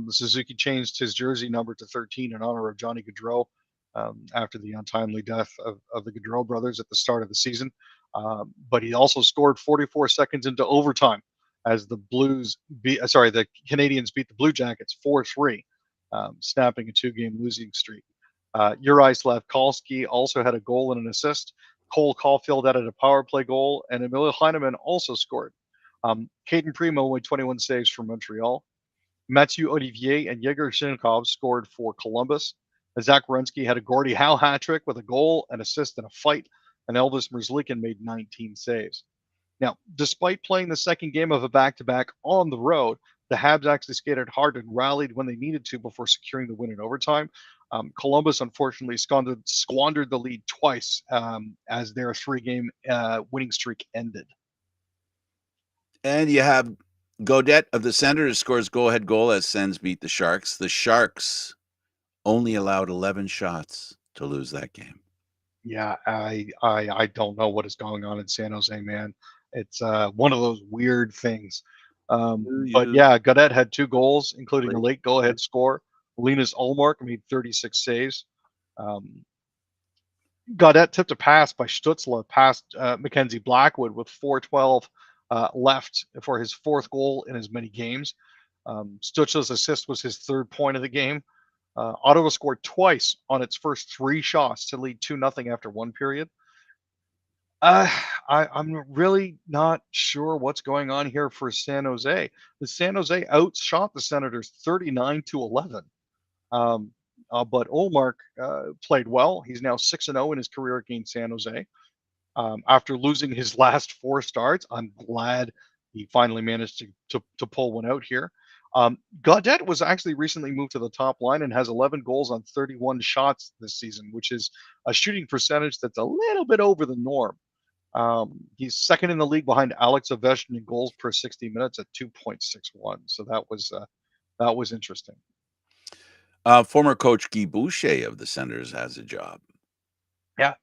Speaker 2: Suzuki changed his jersey number to 13 in honor of Johnny Gaudreau after the untimely death of the Gaudreau brothers at the start of the season. But he also scored 44 seconds into overtime as the Canadians beat the Blue Jackets 4-3, snapping a two-game losing streak. Uri Slavkovsky also had a goal and an assist. Cole Caulfield added a power play goal, and Emilio Heineman also scored. Caden Primo made 21 saves for Montreal. Mathieu Olivier and Yegor Shinkov scored for Columbus. Zach Werenski had a Gordie Howe hat trick with a goal, an assist, and a fight, and Elvis Merzlikin made 19 saves. Now, despite playing the second game of a back-to-back on the road, the Habs actually skated hard and rallied when they needed to before securing the win in overtime. Columbus, unfortunately, squandered the lead twice as their three-game winning streak ended.
Speaker 1: And you have Gaudette of the Senators scores go-ahead goal as Sens beat the Sharks. The Sharks only allowed 11 shots to lose that game.
Speaker 2: Yeah, I don't know what is going on in San Jose, man. It's one of those weird things. But yeah, Gaudette had two goals, including a late go-ahead score. Linus Ullmark made 36 saves. Gaudette tipped a pass by Stützle past Mackenzie Blackwood with 4:12 left for his fourth goal in as many games. Stützle's assist was his third point of the game. Ottawa scored twice on its first three shots to lead 2-0 after one period. I'm really not sure what's going on here for San Jose. The San Jose outshot the Senators 39-11. But Ullmark played well. He's now 6-0 in his career against San Jose. After losing his last four starts, I'm glad he finally managed to pull one out here. Gaudette was actually recently moved to the top line and has 11 goals on 31 shots this season, which is a shooting percentage that's a little bit over the norm. He's second in the league behind Alex Ovechkin in goals per 60 minutes at 2.61. So that was interesting.
Speaker 1: Former coach Guy Boucher of the Senators has a job.
Speaker 2: Yeah,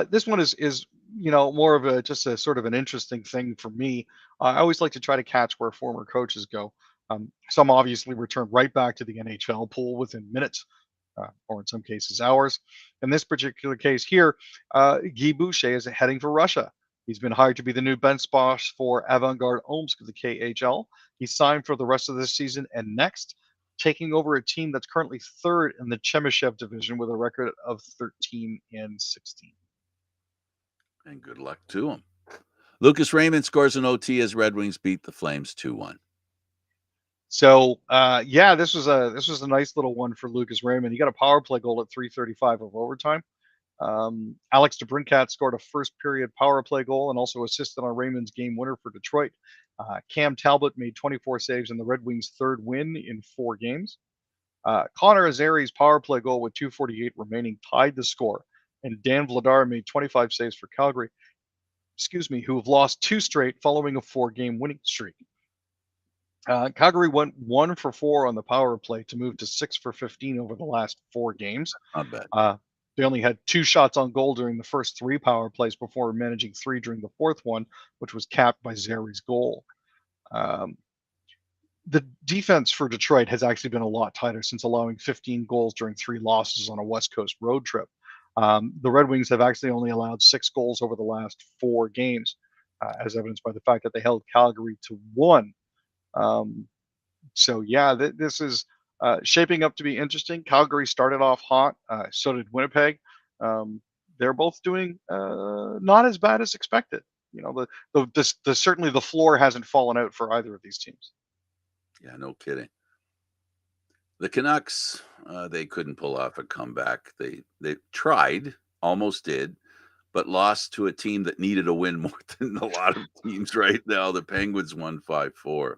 Speaker 2: this one is more of just a sort of an interesting thing for me. I always like to try to catch where former coaches go. Some obviously returned right back to the NHL pool within minutes, or in some cases hours. In this particular case here, Guy Boucher is heading for Russia. He's been hired to be the new bench boss for Avangard Omsk of the KHL. He signed for the rest of this season and next, taking over a team that's currently third in the Chemyshev division with a record of 13-16.
Speaker 1: And good luck to him. Lucas Raymond scores an OT as Red Wings beat the Flames 2-1.
Speaker 2: So yeah, this was a nice little one for Lucas Raymond. He got a power play goal at 3:35 of overtime. Alex DeBrincat scored a first period power play goal and also assisted on Raymond's game winner for Detroit. Cam Talbot made 24 saves in the Red Wings' third win in 4 games. Connor Azari's power play goal with 2:48 remaining tied the score, and Dan Vladar made 25 saves for Calgary. Who have lost 2 straight following a 4-game winning streak. Calgary went 1 for 4 on the power play to move to 6 for 15 over the last 4 games.
Speaker 1: Not bad.
Speaker 2: They only had 2 shots on goal during the first 3 power plays before managing 3 during the 4th one, which was capped by Zari's goal. The defense for Detroit has actually been a lot tighter since allowing 15 goals during 3 losses on a West Coast road trip. The Red Wings have actually only allowed 6 goals over the last 4 games, as evidenced by the fact that they held Calgary to 1. So yeah, this is shaping up to be interesting. Calgary started off hot, so did Winnipeg. They're both doing not as bad as expected. You know, certainly the floor hasn't fallen out for either of these teams.
Speaker 1: Yeah, no kidding. The Canucks, they couldn't pull off a comeback. They tried, almost did, but lost to a team that needed a win more than a lot of teams right now. The Penguins won 5-4.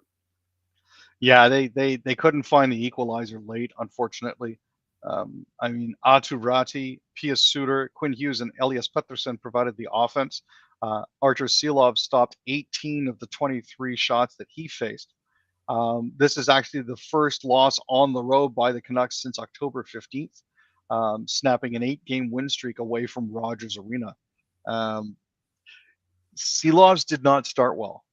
Speaker 2: Yeah, they couldn't find the equalizer late, unfortunately. I mean, Atu Rati, Pius Suter, Quinn Hughes, and Elias Pettersson provided the offense. Artur Silov stopped 18 of the 23 shots that he faced. This is actually the first loss on the road by the Canucks since October 15th, snapping an 8-game win streak away from Rogers Arena. Silovs did not start well.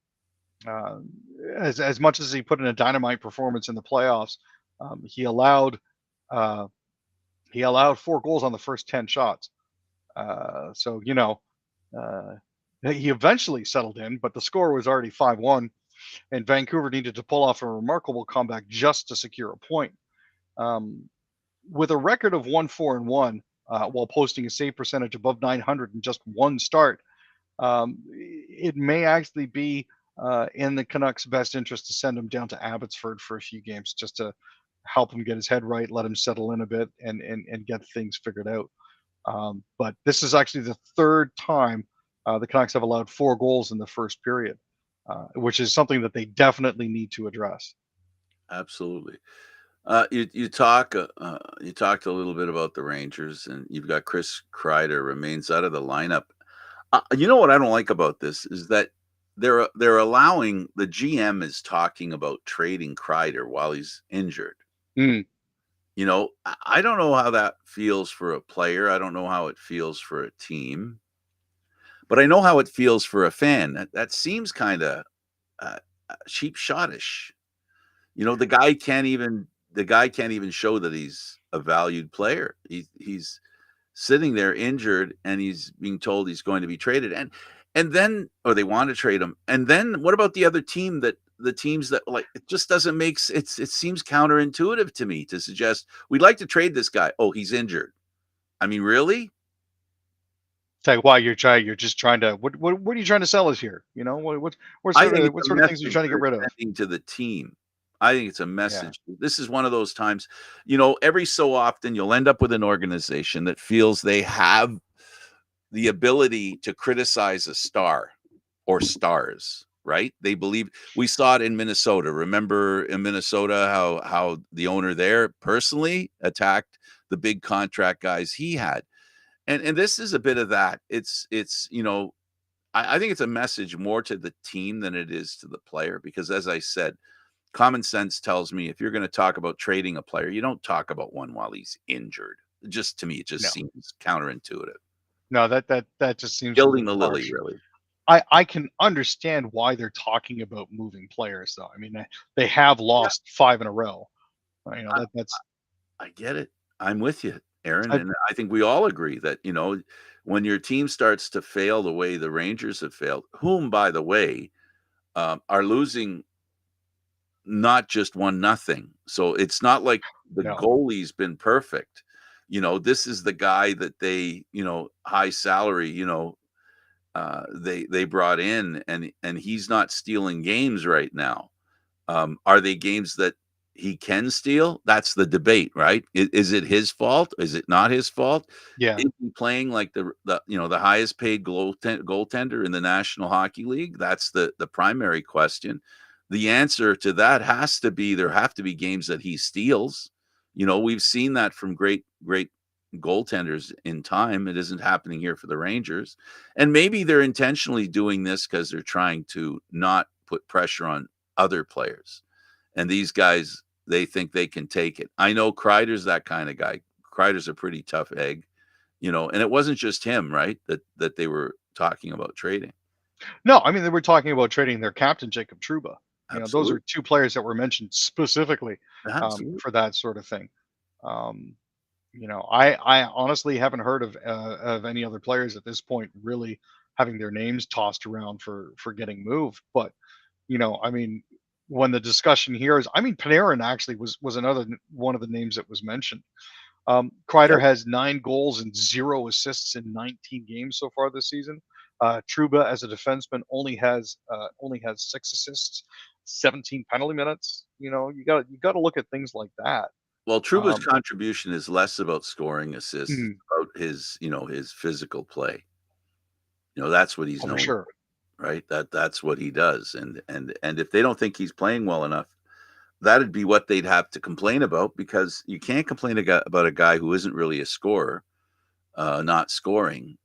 Speaker 2: As much as he put in a dynamite performance in the playoffs, he allowed 4 goals on the first 10 shots. So you know, he eventually settled in, but the score was already 5-1, and Vancouver needed to pull off a remarkable comeback just to secure a point. With a record of 1-4-1, while posting a save percentage above 900 in just 1 start, it may actually be in the Canucks' best interest to send him down to Abbotsford for a few games just to help him get his head right, let him settle in a bit, and get things figured out. But this is actually the 3rd time the Canucks have allowed 4 goals in the first period, which is something that they definitely need to address.
Speaker 1: Absolutely. You talked a little bit about the Rangers, and you've got Chris Kreider remains out of the lineup. You know what I don't like about this is that they're allowing, the GM is talking about trading Kreider while he's injured.
Speaker 2: Mm.
Speaker 1: You know, I don't know how that feels for a player. I don't know how it feels for a team, but I know how it feels for a fan. That seems kind of cheap shottish. You know, the guy can't even show that he's a valued player. He's sitting there injured, and he's being told he's going to be traded, and then, or they want to trade him. And then what about the other team, that the teams that, like, it just doesn't make it seems counterintuitive to me to suggest we'd like to trade this guy. Oh, he's injured. I mean, really?
Speaker 2: It's like, why you're just trying to, what are you trying to sell us here? You know, what
Speaker 1: I
Speaker 2: sort
Speaker 1: think
Speaker 2: of
Speaker 1: it's
Speaker 2: what
Speaker 1: a
Speaker 2: sort of things are you
Speaker 1: message
Speaker 2: trying to get
Speaker 1: they're
Speaker 2: rid of?
Speaker 1: sending to the team. I think it's a
Speaker 2: Yeah.
Speaker 1: message. This is one of those times, you know, every so often you'll end up with an organization that feels they have the ability to criticize a star or stars, right? They believe, we saw it in Minnesota. Remember in Minnesota how the owner there personally attacked the big contract guys he had. And this is a bit of that. It's you know, I think it's a message more to the team than it is to the player, because as I said, common sense tells me if you're going to talk about trading a player, you don't talk about one while he's injured. Just, to me, it just
Speaker 2: No,
Speaker 1: seems counterintuitive.
Speaker 2: no, that just seems a
Speaker 1: Gilding
Speaker 2: little
Speaker 1: the lily,
Speaker 2: harsh.
Speaker 1: really.
Speaker 2: I can understand why they're talking about moving players, though. I mean, they have
Speaker 1: Yeah,
Speaker 2: lost 5 in a row.
Speaker 1: I
Speaker 2: That's
Speaker 1: I get it. I'm with you, Aaron,
Speaker 2: I
Speaker 1: and I think we all agree that, when your team starts to fail the way the Rangers have failed, whom, by the way, are losing not just 1-0. So it's not like the
Speaker 2: no.
Speaker 1: goalie's been perfect. This is the guy that they, high salary, they brought in, and he's not stealing games right now. Are they games that he can steal? That's the debate, right? Is it his fault? Is it not his fault?
Speaker 2: Yeah.
Speaker 1: Is he playing like the highest paid goaltender in the National Hockey League? That's the primary question. The answer to that has to be there have to be games that he steals. We've seen that from great goaltenders in time. It isn't happening here for the Rangers. And maybe they're intentionally doing this because they're trying to not put pressure on other players. And these guys, they think they can take it. I know Kreider's that kind of guy. Kreider's a pretty tough egg, and it wasn't just him, right? That they were talking about trading.
Speaker 2: No, I mean, they were talking about trading their captain, Jacob Trouba. Those
Speaker 1: Absolutely.
Speaker 2: are 2 players that were mentioned specifically,
Speaker 1: Absolutely.
Speaker 2: for that sort of thing. Um, I honestly haven't heard of any other players at this point really having their names tossed around for getting moved. But I mean, when the discussion here is, I mean, Panarin actually was another one of the names that was mentioned. Kreider
Speaker 1: Yep.
Speaker 2: has 9 goals and 0 assists in 19 games so far this season. Trouba, as a defenseman, only has 6 assists, 17 penalty minutes. You got to look at things like that.
Speaker 1: Well, Truba's
Speaker 2: Um,
Speaker 1: contribution is less about scoring assists,
Speaker 2: mhm,
Speaker 1: about his physical play. That's what he's
Speaker 2: oh, for
Speaker 1: known
Speaker 2: sure.
Speaker 1: for, right? That's what he does. And if they don't think he's playing well enough, that'd be what they'd have to complain about, because you can't complain about a guy who isn't really a scorer, not scoring,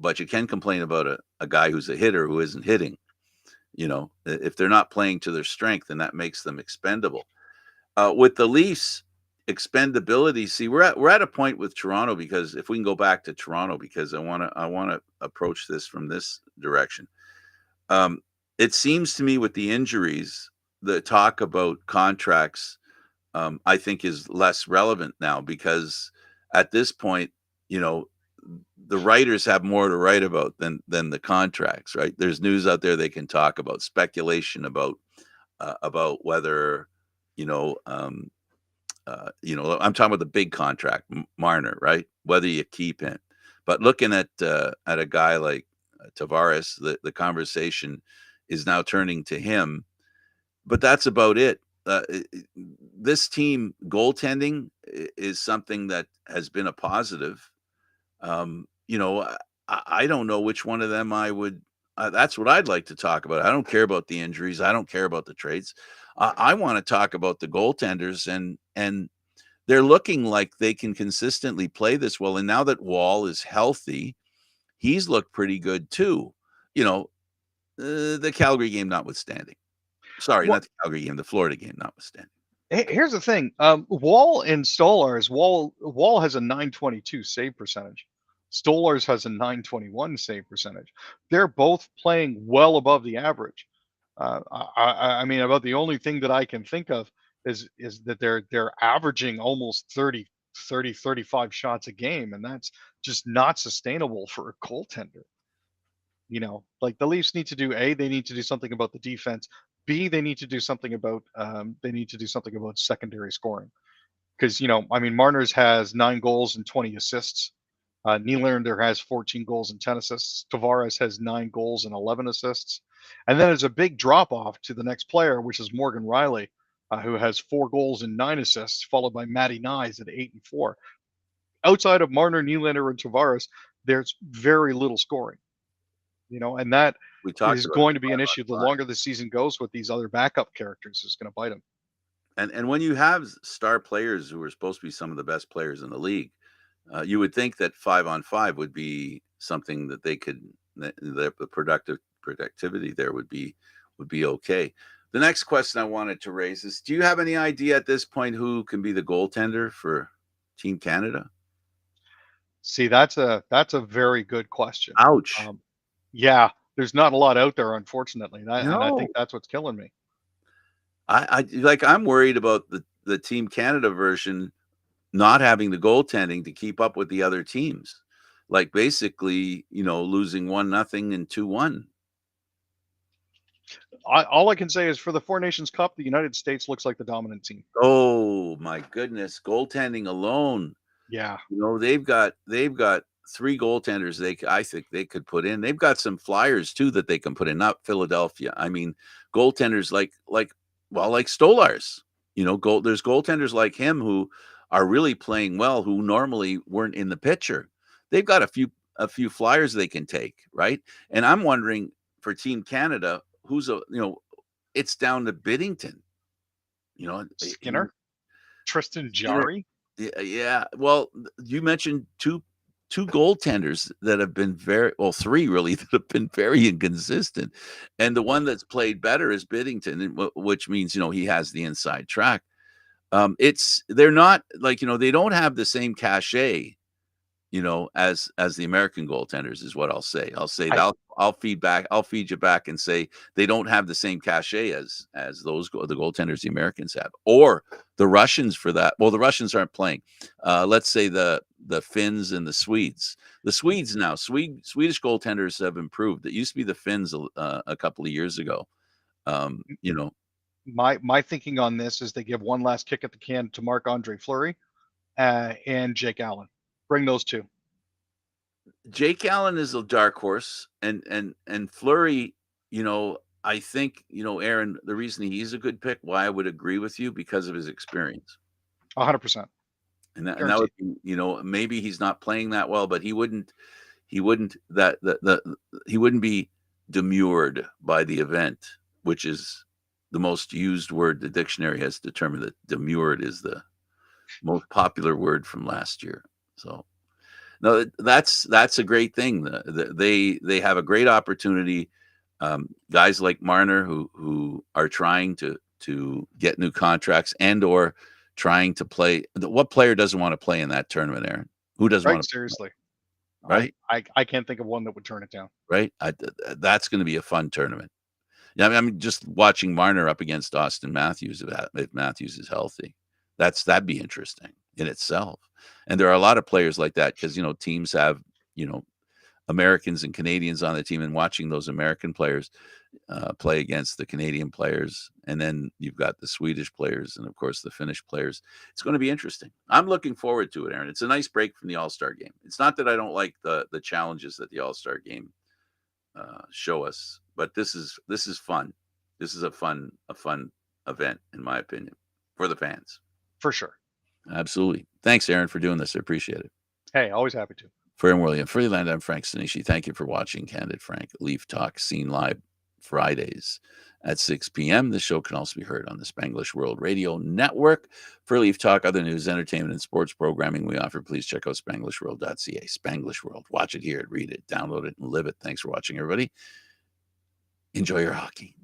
Speaker 1: but you can complain about a guy who's a hitter who isn't hitting. If they're not playing to their strength, then that makes them expendable. With the Leafs, expendability. See, we're at a point with Toronto, because if we can go back to Toronto, because I want to approach this from this direction. Um, it seems to me with the injuries, the talk about contracts, I think is less relevant now, because at this point, you know, the writers have more to write about than the contracts, right? There's news out there they can talk about, speculation about whether, you know, I'm talking about the big contract, Marner, right? Whether you keep him, but looking at a guy like Tavares, the conversation is now turning to him, but that's about it. This team goaltending is something that has been a positive. I don't know which one of them I would. That's what I'd like to talk about. I don't care about the injuries. I don't care about the trades. I want to talk about the goaltenders, and they're looking like they can consistently play this well. And now that Wall is healthy, he's looked pretty good too. You know, the Calgary game notwithstanding. Sorry,
Speaker 2: Well,
Speaker 1: not the Calgary game, the Florida game notwithstanding.
Speaker 2: here's the thing. Wall and Stolarz. Wall has a 922 save percentage. Stolarz has a 921 save percentage. They're both playing well above the average. I mean, about the only thing that I can think of is that they're averaging almost 35 shots a game, and that's just not sustainable for a goaltender. Like, the Leafs need to do they need to do something about the defense. B, they need to do something about secondary scoring, because I mean, Marner's has 9 goals and 20 assists. Nylander has 14 goals and 10 assists. Tavares has 9 goals and 11 assists. And then there's a big drop off to the next player, which is Morgan Riley, who has 4 goals and 9 assists, followed by Matty Nyes at 8 and 4. Outside of Marner, Nylander, and Tavares, there's very little scoring. And that
Speaker 1: We talked
Speaker 2: is
Speaker 1: about
Speaker 2: going
Speaker 1: the
Speaker 2: to be an issue. The
Speaker 1: 5-on-5.
Speaker 2: longer the season goes with these other backup characters, is going to bite them.
Speaker 1: And when you have star players who are supposed to be some of the best players in the league, you would think that 5-on-5 would be something that they could, the productivity there would be okay. The next question I wanted to raise is: do you have any idea at this point who can be the goaltender for Team Canada?
Speaker 2: See, that's a very good question.
Speaker 1: Ouch!
Speaker 2: Yeah. There's not a lot out there, unfortunately, and I think
Speaker 1: No.
Speaker 2: that's what's killing me.
Speaker 1: I'm worried about the Team Canada version not having the goaltending to keep up with the other teams. Like, basically, losing 1-0 and 2-1.
Speaker 2: All I can say is for the Four Nations Cup, the United States looks like the dominant team.
Speaker 1: Oh my goodness, goaltending alone.
Speaker 2: Yeah.
Speaker 1: They've got 3 goaltenders I think they could put in. They've got some flyers too that they can put in, not Philadelphia. I mean, goaltenders like Stolarz. There's goaltenders like him who are really playing well, who normally weren't in the picture. They've got a few flyers they can take, right? And I'm wondering for Team Canada, it's down to Biddington. You know,
Speaker 2: Skinner, Tristan
Speaker 1: Skinner.
Speaker 2: Jarry.
Speaker 1: Yeah. Well, you mentioned two goaltenders that have been three really that have been very inconsistent, and the one that's played better is Biddington, which means he has the inside track. They're not like they don't have the same cachet as the American goaltenders is what I'll say. I'll say
Speaker 2: I
Speaker 1: that I'll feed you back and say they don't have the same cachet as the goaltenders the Americans have, or the Russians for that. Well, the Russians aren't playing. Let's say the Finns and the Swedes. The Swedes now, Swedish goaltenders have improved. It used to be the Finns a couple of years ago. Um, you know,
Speaker 2: my thinking on this is they give one last kick at the can to Marc-Andre Fleury and Jake Allen. Bring those two.
Speaker 1: Jake Allen is a dark horse, and Fleury, I think, Aaron, the reason he's a good pick, why I would agree with you, because of his experience.
Speaker 2: 100%.
Speaker 1: And that would be, maybe he's not playing that well, but he wouldn't be demurred by the event, which is the most used word the dictionary has determined that demurred is the most popular word from last year. So no, that's a great thing. They have a great opportunity. Guys like Marner who are trying to get new contracts and/or trying to play. What player doesn't want to play in that tournament, Aaron? Who doesn't
Speaker 2: Right.
Speaker 1: want to?
Speaker 2: Seriously.
Speaker 1: Right?
Speaker 2: I can't think of one that would turn it down.
Speaker 1: Right? That's going to be a fun tournament. Yeah, I mean, just watching Marner up against Austin Matthews, if Matthews is healthy, that'd be interesting in itself. And there are a lot of players like that because teams have Americans and Canadians on the team, and watching those American players play against the Canadian players, and then you've got the Swedish players, and of course the Finnish players. It's going to be interesting. I'm looking forward to it, Aaron. It's a nice break from the All-Star game. It's not that I don't like the challenges that the All-Star game show us, but this is fun. This is a fun event, in my opinion, for the fans.
Speaker 2: For sure.
Speaker 1: Absolutely. Thanks, Aaron, for doing this. I appreciate it.
Speaker 2: Hey, always happy to.
Speaker 1: For Aaron William, Freeland, I'm Frank Stanisci. Thank you for watching Candid Frank Leaf Talk, seen live Fridays at 6 p.m. This show can also be heard on the Spanglish World Radio Network. For Leaf Talk, other news, entertainment, and sports programming we offer, please check out SpanglishWorld.ca. Spanglish World. Watch it, hear it, read it, download it, and live it. Thanks for watching, everybody. Enjoy your hockey.